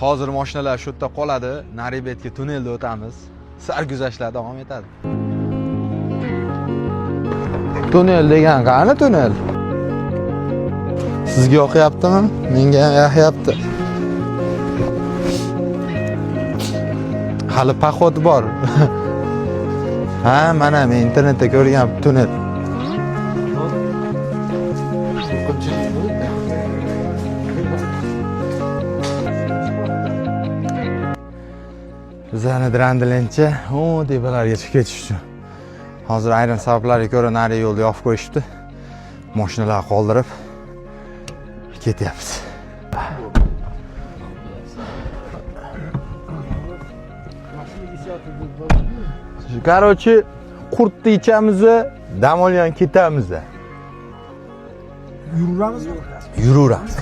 Hozir mashinalar shu yerda qoladi, nari betga tunnelda o'tamiz. Sarguzashtlar davom etadi. Tunnel degan qani tunnel? Sizga yoqyaptimi? Menga ham yoqyapti. Hali paxot bor. Ha, mana men internetda ko'rgan tunnel. Bizani Drandilencha tepalarga chiqib ketish uchun. Hozir ayrim sabablarga ko'ra nari yo'lni yopib qo'yishibdi. Mashinalarni qoldirib ketyapmiz. Короче, qurtni ichamiz, dam olgan ketamiz. Yuraveramiz.